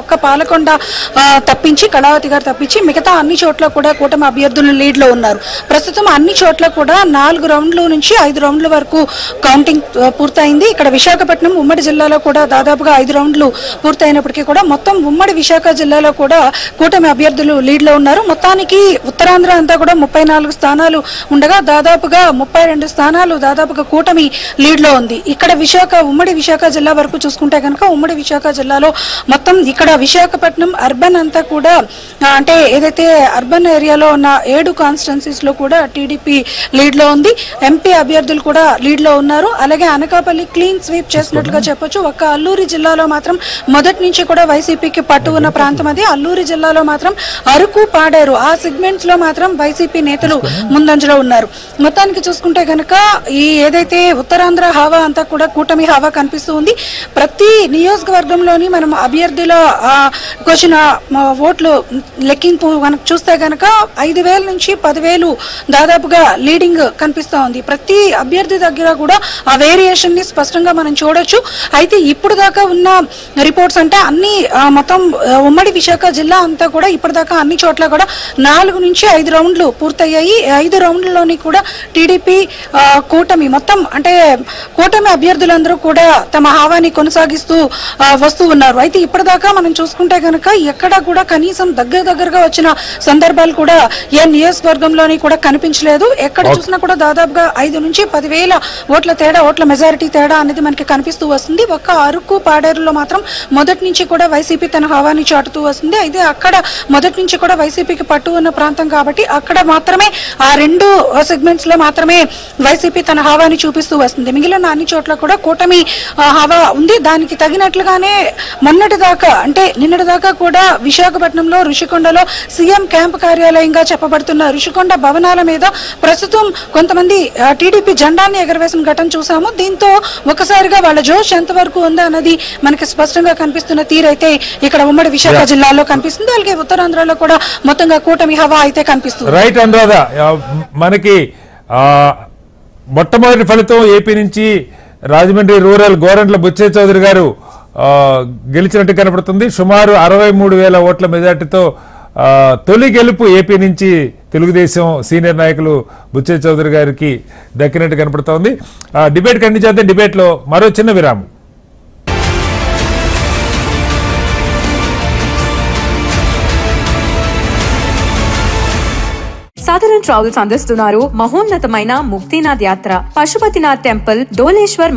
ఒక్క పాలకొండ తప్పించి కళావతి గారు తప్పించి మిగతా అన్ని చోట్ల కూడా కూటమి అభ్యర్థులు లీడ్ లో ఉన్నారు. ప్రస్తుతం అన్ని చోట్ల కూడా 4 రౌండ్ల నుంచి 5 రౌండ్ల వరకు కౌంటింగ్ పూర్తయింది. ఇక్కడ విశాఖపట్నం ఉమ్మడి జిల్లాలో కూడా దాదాపుగా 5 రౌండ్లు పూర్తయినప్పటికీ కూడా మొత్తం ఉమ్మడి విశాఖ జిల్లాలో కూడా కూటమి అభ్యర్థులు లీడ్ లో ఉన్నారు. మొత్తానికి ఉత్తరాంధ్ర అంతా కూడా 34 స్థానాలు ఉండగా దాదాపుగా 32 స్థానాలు దాదాపుగా కూటమి లీడ్ లో ఉంది. ఇక్కడ ఉమ్మడి విశాఖ జిల్లా వరకు చూసుకుంటే కనుక ఉమ్మడి విశాఖ జిల్లాలో మొత్తం ఇక్కడ విశాఖపట్నం అర్బన్ అంతా కూడా అంటే ఏదైతే అర్బన్ ఏరియాలో ఉన్న 7 కాన్స్టిట్యున్సీస్ లో కూడా టీడీపీ లీడ్ లో ఉంది. ఎంపీ అభ్యర్థులు కూడా లీడ్ లో ఉన్నారు. అలాగే అనకాపల్లి క్లీన్ స్వీప్ చేసినట్లుగా చెప్పొచ్చు. ఒక్క అల్లూరి జిల్లాలో మాత్రం మొదటి నుంచి కూడా వైసీపీకి పట్టు ఉన్న ప్రాంతం అది. అల్లూరి జిల్లాలో మాత్రం అరకు పాడేరు ఆ సెగ్మెంట్స్ లో మాత్రం వైసీపీ నేతలు ముందంజలో ఉన్నారు. మొత్తానికి చూసుకుంటే కనుక ఈ ఏదైతే ఉత్తరాంధ్ర హావా అంతా కూడా కూటమి హావా కనిపిస్తూ ఉంది. ప్రతి నియోజకవర్గంలోని మనం అభ్యర్థుల వచ్చిన ఓట్లు లెక్కింపు మనకు చూస్తే కనుక 5,000 నుంచి 10,000 దాదాపుగా లీడింగ్ కనిపిస్తూ ఉంది. ప్రతి అభ్యర్థి దగ్గర కూడా ఆ వేరియేషన్ ని స్పష్టంగా మనం చూడొచ్చు. అయితే ఇప్పుడు దాకా ఉన్న రిపోర్ట్స్ అంటే అన్ని మొత్తం ఉమ్మడి విశాఖ జిల్లా అంతా కూడా ఇప్పటిదాకా అన్ని చోట్ల కూడా 4 నుంచి 5 రౌండ్లు పూర్తయ్యాయి. 5 రౌండ్లలోని కూడా టీడీపీ కూటమి మొత్తం అంటే కూటమి అభ్యర్థులందరూ కూడా తమ హావాని కొనసాగిస్తూ వస్తూ ఉన్నారు. అయితే ఇప్పటిదాకా మనం చూసుకుంటే కనుక ఎక్కడ కూడా కనీసం దగ్గరగా వచ్చిన సందర్భాలు కూడా ఏ నియోజకవర్గంలోని కూడా కనిపించలేదు. ఎక్కడ చూసినా కూడా దాదాపుగా 5 నుంచి 10,000 ఓట్ల మెజారిటీ తేడా అనేది మనకి కనిపిస్తూ వస్తుంది. ఒక్క అరకు పాడేరులో మాత్రం మొదటి నుంచి కూడా వైసీపీ తన హవాని చాటుతూ వస్తుంది. అయితే అక్కడ మొదటి నుంచి కూడా వైసీపీకి పట్టు ఉన్న ప్రాంతం కాబట్టి అక్కడ మాత్రమే ఆ 2 సెగ్మెంట్స్ లో మాత్రమే వైసీపీ తన హవాని చూపిస్తూ వస్తుంది. మిగిలిన అన్ని చోట్ల కూడా కూటమి హవా ఉంది. దానికి తగినట్లుగానే నిన్నటి దాకా కూడా విశాఖపట్నంలో ఋషికొండలో సీఎం క్యాంప్ కార్యాలయంగా చెప్పబడుతున్న ఋషికొండ భవనాల మీద ప్రస్తుతం కొంతమంది టీడీపీ జెండాన్ని ఎగరవేసిన ఘటన చూసాము. దీంతో ఒకసారిగా వాళ్ళ జోష్ ఎంతవరకు ఉందా అన్నది మనకి స్పష్టంగా కనిపిస్తున్న తీరైతే ఇక్కడ ఉమ్మడి విశాఖ జిల్లాలో కనిపిస్తుంది. అలాగే ఉత్తరాంధ్రలో కూడా మొత్తంగా కూటమి హవా అయితే కనిపిస్తుంది. రైట్ అనురాధ, మనకి మొట్టమొదటి ఫలితం ఏపీ నుంచి రాజమండ్రి రూరల్ గోరంట్ల బుచ్చయ్య చౌదరి గారు గెలిచినట్టు కనపడుతుంది. సుమారు 63,000 ఓట్ల మెజార్టీతో తొలి గెలుపు ఏపీ నుంచి తెలుగుదేశం సీనియర్ నాయకులు బుచ్చయ్య చౌదరి గారికి దక్కినట్టు కనపడుతోంది. డిబేట్ కంటిన్యూ చేద్దాం. డిబేట్ లో మరో చిన్న విరామం. సాధారణ ట్రావెల్స్ అందిస్తున్నారు మహోన్నతమైన ముక్తినాథ్ యాత్ర, పశుపతినాథ్ టెంపుల్, డోలేశ్వర్